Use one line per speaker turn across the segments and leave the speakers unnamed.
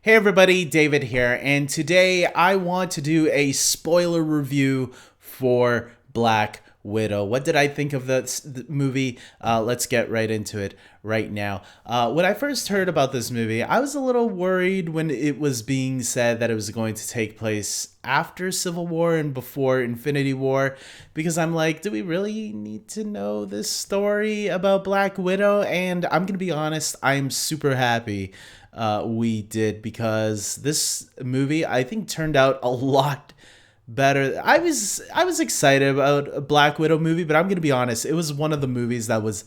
Hey everybody, David here, and today I want to do a spoiler review for Black Widow. What did I think of the movie? Let's get right into it right now. When I first heard about this movie, I was a little worried when it was being said that it was going to take place after Civil War and before Infinity War, because I'm like, do we really need to know this story about Black Widow? And I'm gonna be honest, I'm super happy we did, because this movie I think turned out a lot better. I was excited about a Black Widow movie, but I'm gonna be honest, it was one of the movies that was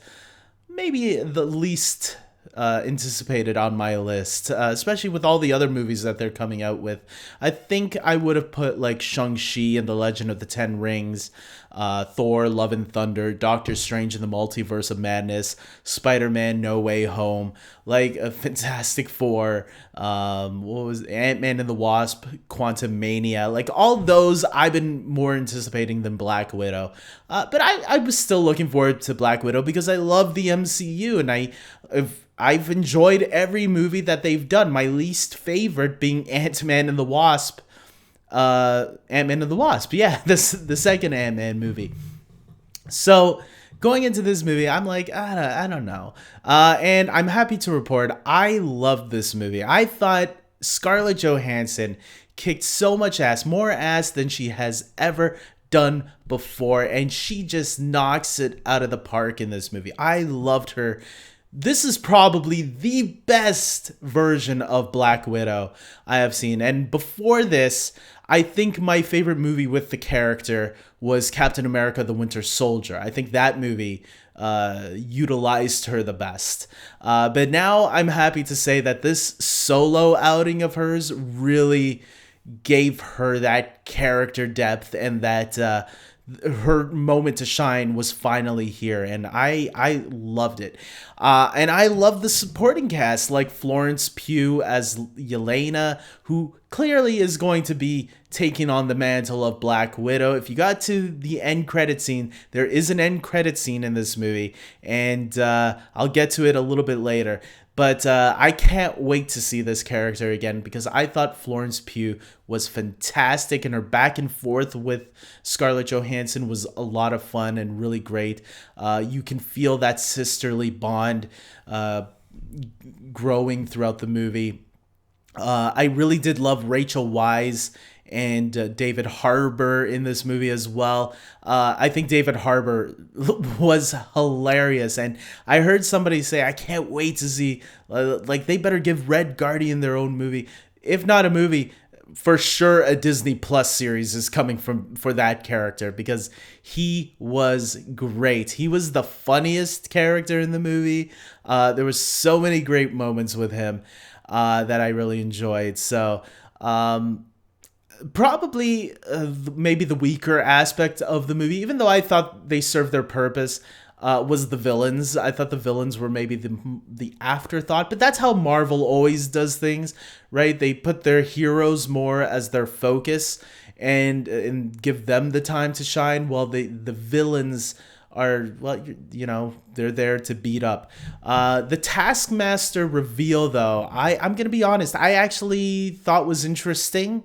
maybe the least anticipated on my list, especially with all the other movies that they're coming out with. I think I would have put like Shang-Chi and the Legend of the Ten Rings, Thor, Love and Thunder, Doctor Strange and the Multiverse of Madness, Spider-Man No Way Home, like a Fantastic Four, what was Ant-Man and the Wasp, Quantum Mania, like all those I've been more anticipating than Black Widow. But I was still looking forward to Black Widow because I love the MCU, and I've enjoyed every movie that they've done. My least favorite being Ant-Man and the Wasp. Ant-Man and the Wasp. Yeah, the second Ant-Man movie. So going into this movie, I'm like, I don't know. And I'm happy to report I loved this movie. I thought Scarlett Johansson kicked so much ass, more ass than she has ever done before, and she just knocks it out of the park in this movie. I loved her. This is probably the best version of Black Widow I have seen. And before this, I think my favorite movie with the character was Captain America: The Winter Soldier. I think that movie utilized her the best. But now I'm happy to say that this solo outing of hers really gave her that character depth, and that her moment to shine was finally here, and I loved it. And I love the supporting cast, like Florence Pugh as Yelena, who clearly is going to be taking on the mantle of Black Widow. If you got to the end credit scene, there is an end credit scene in this movie, and I'll get to it a little bit later. But I can't wait to see this character again, because I thought Florence Pugh was fantastic, and her back and forth with Scarlett Johansson was a lot of fun and really great. You can feel that sisterly bond growing throughout the movie. I really did love Rachel Weisz and David Harbour in this movie as well. I think David Harbour was hilarious, and I heard somebody say, I can't wait to see, like, they better give Red Guardian their own movie. If not a movie, for sure a Disney Plus series is coming for that character, because he was great. He was the funniest character in the movie. There was so many great moments with him that I really enjoyed. So, probably maybe the weaker aspect of the movie, even though I thought they served their purpose, was the villains. I thought the villains were maybe the afterthought, but that's how Marvel always does things, right? They put their heroes more as their focus, and give them the time to shine, while the villains are, well, they're there to beat up. The Taskmaster reveal, though, I'm gonna be honest, I actually thought was interesting.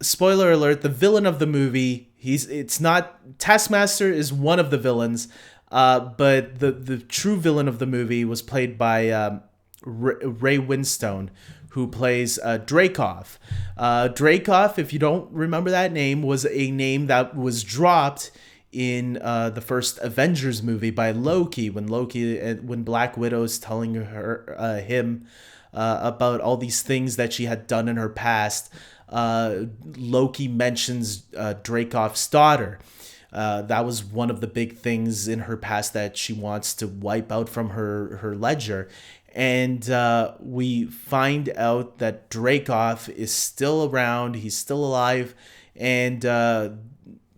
Spoiler alert, the villain of the movie, it's not Taskmaster is one of the villains, but the true villain of the movie was played by Ray Winstone, who plays Dreykov. Dreykov, if you don't remember that name, was a name that was dropped in the first Avengers movie by Loki, when Black Widow's telling him about all these things that she had done in her past. Loki mentions Dreykov's daughter. That was one of the big things in her past that she wants to wipe out from her ledger. And we find out that Dreykov is still around. He's still alive. And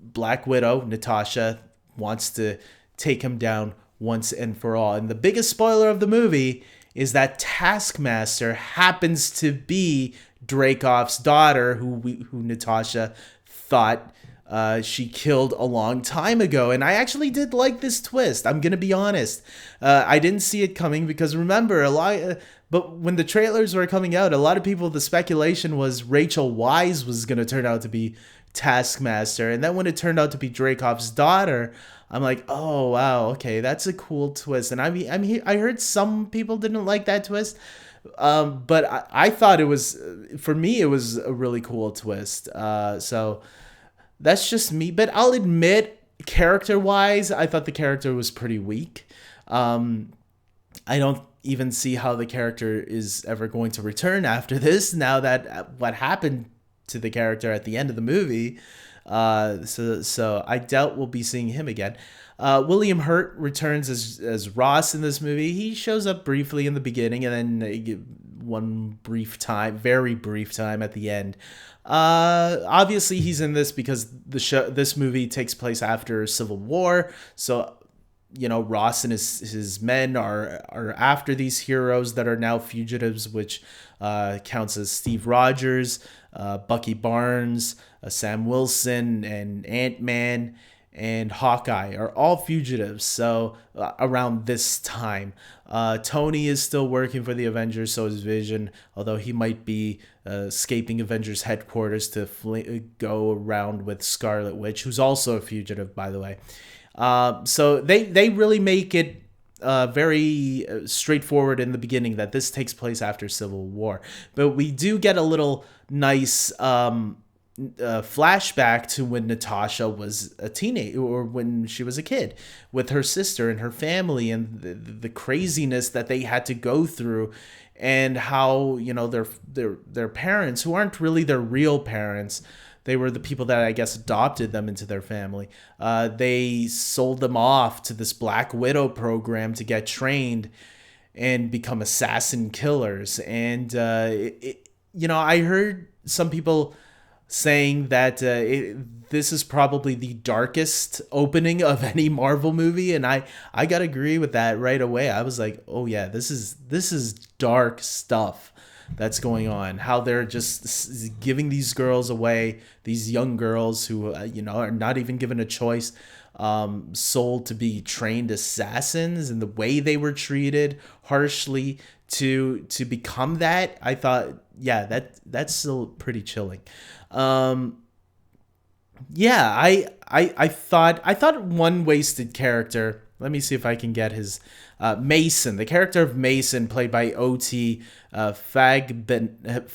Black Widow, Natasha, wants to take him down once and for all. And the biggest spoiler of the movie is that Taskmaster happens to be Dreykov's daughter, who Natasha thought she killed a long time ago. And I actually did like this twist. I'm gonna be honest. I didn't see it coming because remember but when the trailers were coming out, a lot of people, the speculation was Rachel Weisz was gonna turn out to be Taskmaster, and then when it turned out to be Dreykov's daughter, I'm like, oh wow, okay, that's a cool twist. And I heard some people didn't like that twist, but I thought it was, for me, it was a really cool twist. So that's just me. But I'll admit, character wise, I thought the character was pretty weak. I don't even see how the character is ever going to return after this. Now that what happened to the character at the end of the movie. So I doubt we'll be seeing him again. William Hurt returns as Ross in this movie. He shows up briefly in the beginning and then one brief time, very brief time at the end. Obviously he's in this because this movie takes place after Civil War. So Ross and his men are after these heroes that are now fugitives, which counts as Steve Rogers, Bucky Barnes, Sam Wilson, and Ant-Man and Hawkeye are all fugitives. So around this time, Tony is still working for the Avengers, so is Vision, although he might be escaping Avengers headquarters to go around with Scarlet Witch, who's also a fugitive, by the way. So they really make it very straightforward in the beginning that this takes place after Civil War. But we do get a little nice flashback to when Natasha was a teenager, or when she was a kid, with her sister and her family, and the craziness that they had to go through, and how their parents, who aren't really their real parents. They were the people that I guess adopted them into their family. They sold them off to this Black Widow program to get trained and become assassin killers. And I heard some people saying that this is probably the darkest opening of any Marvel movie, and I gotta agree with that right away. I was like, oh yeah, this is dark stuff that's going on. How they're just giving these girls away, these young girls who are not even given a choice, sold to be trained assassins, and the way they were treated harshly to become that. I thought, yeah, that's still pretty chilling. Yeah, I thought one wasted character. Let me see if I can get his Mason. The character of Mason, played by O.T. Fagbenel.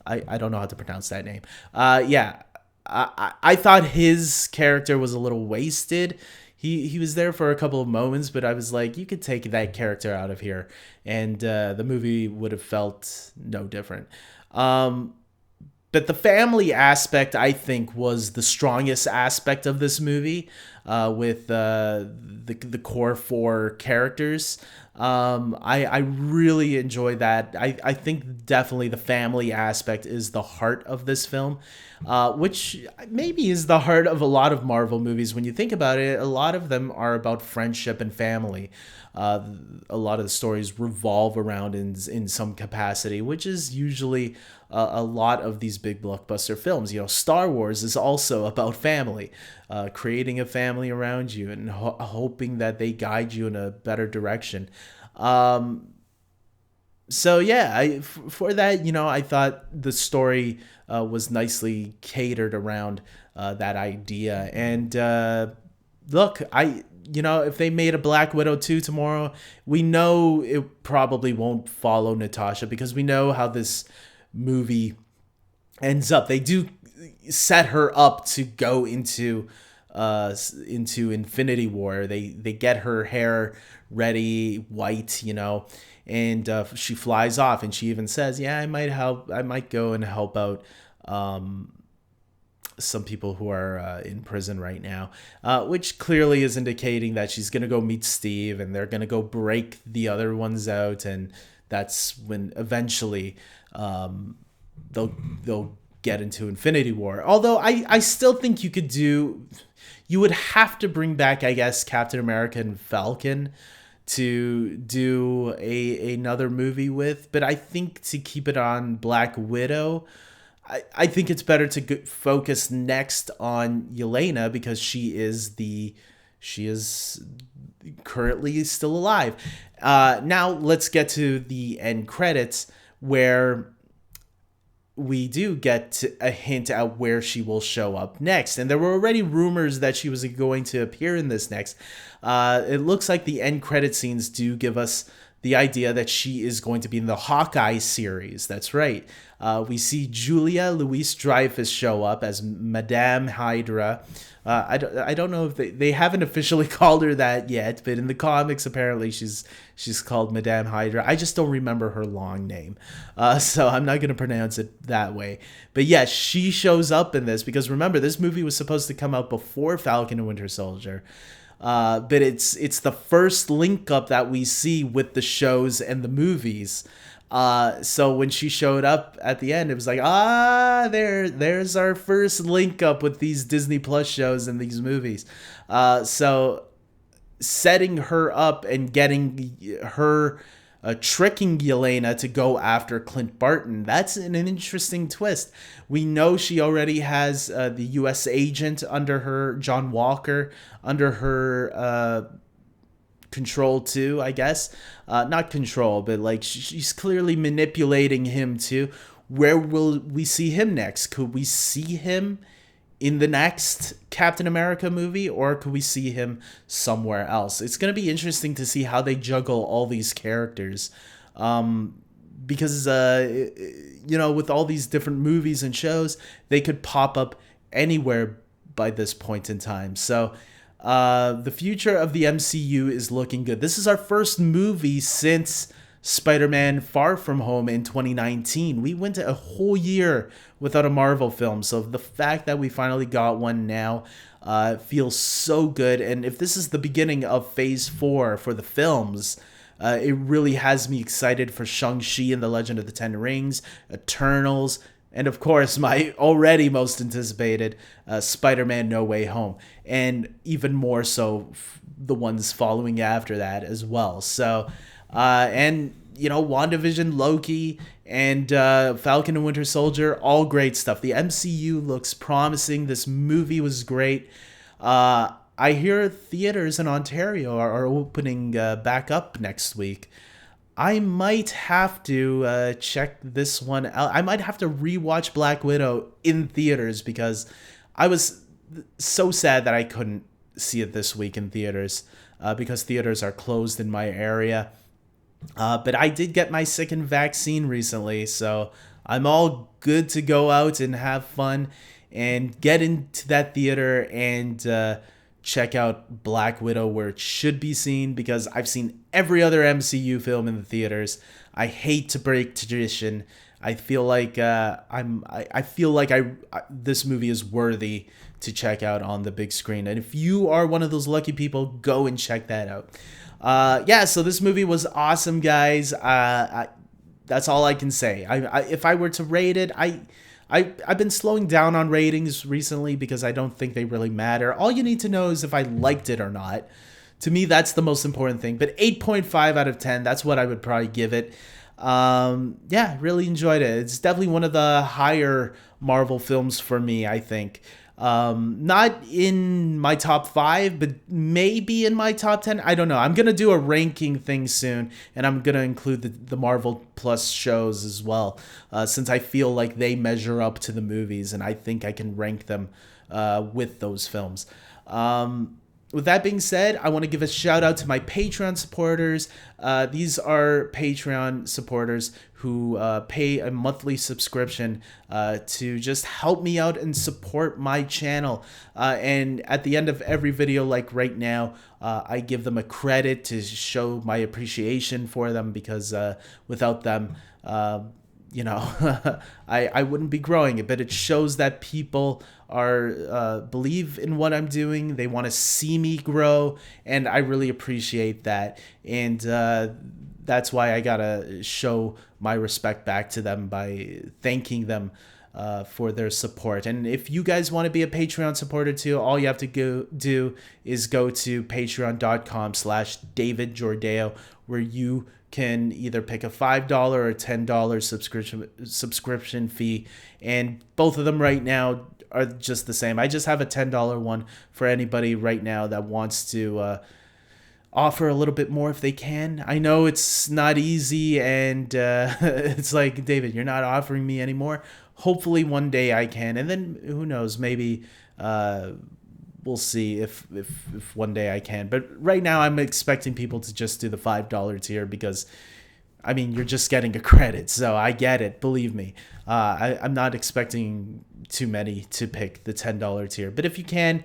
I don't know how to pronounce that name. Yeah, I thought his character was a little wasted. He was there for a couple of moments, but I was like, you could take that character out of here, and the movie would have felt no different. But the family aspect, I think, was the strongest aspect of this movie, with the core four characters. I really enjoy that. I think definitely the family aspect is the heart of this film, which maybe is the heart of a lot of Marvel movies. When you think about it, a lot of them are about friendship and family. A lot of the stories revolve around in some capacity, which is usually a lot of these big blockbuster films. Star Wars is also about family, creating a family around you and hoping that they guide you in a better direction. So yeah, for that, I thought the story was nicely catered around that idea. And look, if they made a Black Widow 2 tomorrow, we know it probably won't follow Natasha, because we know how this movie ends up. They do set her up to go into Infinity War. They get her hair ready, white, and she flies off, and she even says, yeah, I might go and help out some people who are in prison right now, which clearly is indicating that she's gonna go meet Steve, and they're gonna go break the other ones out, and that's when eventually they'll get into Infinity War. Although I still think you would have to bring back, I guess, Captain America and Falcon to do another movie with, but I think to keep it on Black Widow, I think it's better to focus next on Yelena because she is currently still alive. Now let's get to the end credits where we do get a hint at where she will show up next. And there were already rumors that she was going to appear in this next. It looks like the end credit scenes do give us the idea that she is going to be in the Hawkeye series. That's right. We see Julia Louis-Dreyfus show up as Madame Hydra. I don't know if they haven't officially called her that yet, but in the comics apparently she's called Madame Hydra. I just don't remember her long name, so I'm not gonna pronounce it that way. But yeah, she shows up in this because remember this movie was supposed to come out before Falcon and Winter Soldier. But it's the first link up that we see with the shows and the movies. So when she showed up at the end, it was like, there's our first link up with these Disney Plus shows and these movies. So setting her up and getting her tricking Yelena to go after Clint Barton, that's an interesting twist. We know she already has the U.S. agent under her, John Walker, under her control too, I guess. Not control, but like she's clearly manipulating him too. Where will we see him next? Could we see him in the next Captain America movie, or could we see him somewhere else? It's going to be interesting to see how they juggle all these characters. Because, with all these different movies and shows, they could pop up anywhere by this point in time. So the future of the MCU is looking good. This is our first movie since Spider-Man Far From Home in 2019. We went a whole year without a Marvel film, so the fact that we finally got one now feels so good. And if this is the beginning of Phase 4 for the films, it really has me excited for Shang-Chi and the Legend of the Ten Rings, Eternals, and of course my already most anticipated Spider-Man No Way Home, and even more so the ones following after that as well. So and WandaVision, Loki, and Falcon and Winter Soldier, all great stuff. The MCU looks promising. This movie was great. I hear theaters in Ontario are opening back up next week. I might have to check this one out. I might have to rewatch Black Widow in theaters because I was so sad that I couldn't see it this week in theaters because theaters are closed in my area. But I did get my second vaccine recently, so I'm all good to go out and have fun and get into that theater and check out Black Widow where it should be seen, because I've seen every other MCU film in the theaters. I hate to break tradition. I feel like this movie is worthy to check out on the big screen. And if you are one of those lucky people, go and check that out. So this movie was awesome, guys. That's all I can say. If I were to rate it, I've been slowing down on ratings recently because I don't think they really matter. All you need to know is if I liked it or not. To me, that's the most important thing. But 8.5 out of 10, that's what I would probably give it. Really enjoyed it. It's definitely one of the higher Marvel films for me, I think. Not in my top 5, but maybe in my top 10. I don't know. I'm going to do a ranking thing soon, and I'm going to include the Marvel Plus shows as well, since I feel like they measure up to the movies, and I think I can rank them with those films. With that being said, I want to give a shout out to my Patreon supporters. These are Patreon supporters who pay a monthly subscription to just help me out and support my channel. And at the end of every video, like right now, I give them a credit to show my appreciation for them, because without them, I wouldn't be growing it. But it shows that people are believe in what I'm doing. They want to see me grow, and I really appreciate that. And that's why I gotta show my respect back to them by thanking them for their support. And if you guys want to be a Patreon supporter too, all you have to do is go to patreon.com/David Jordeo, where you can either pick a $5 or $10 subscription fee, and both of them right now are just the same. I just have a $10 one for anybody right now that wants to offer a little bit more if they can. I know it's not easy, and it's like, David, you're not offering me anymore. Hopefully one day I can, and then who knows, maybe we'll see if one day I can. But right now I'm expecting people to just do the $5 tier, because I mean, you're just getting a credit, so I get it, believe me. I'm not expecting too many to pick the $10 tier, but if you can,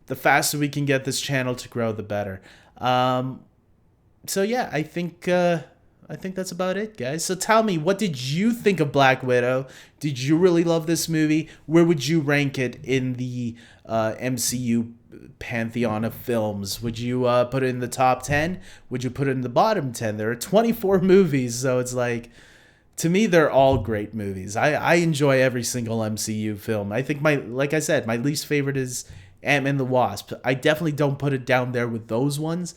the faster we can get this channel to grow, the better. So yeah, I think that's about it, guys. So tell me, what did you think of Black Widow? Did you really love this movie? Where would you rank it in the MCU pantheon of films? Would you put it in the top 10? Would you put it in the bottom 10? There are 24 movies, so it's like, to me, they're all great movies. I enjoy every single MCU film. I think like I said, my least favorite is Ant-Man the Wasp. I definitely don't put it down there with those ones.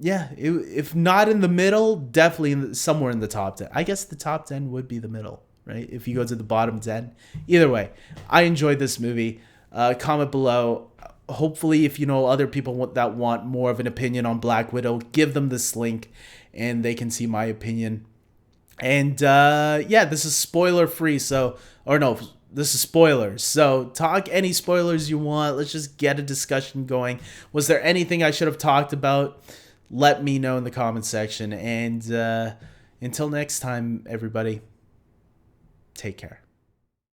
Yeah, if not in the middle, definitely somewhere in the top 10. I guess the top 10 would be the middle, right? If you go to the bottom 10. Either way, I enjoyed this movie. Comment below. Hopefully, if you know other people that want more of an opinion on Black Widow, give them this link and they can see my opinion. And yeah, this is spoiler free. So, or no, this is spoilers. So talk any spoilers you want. Let's just get a discussion going. Was there anything I should have talked about? Let me know in the comment section. And until next time, everybody, take care.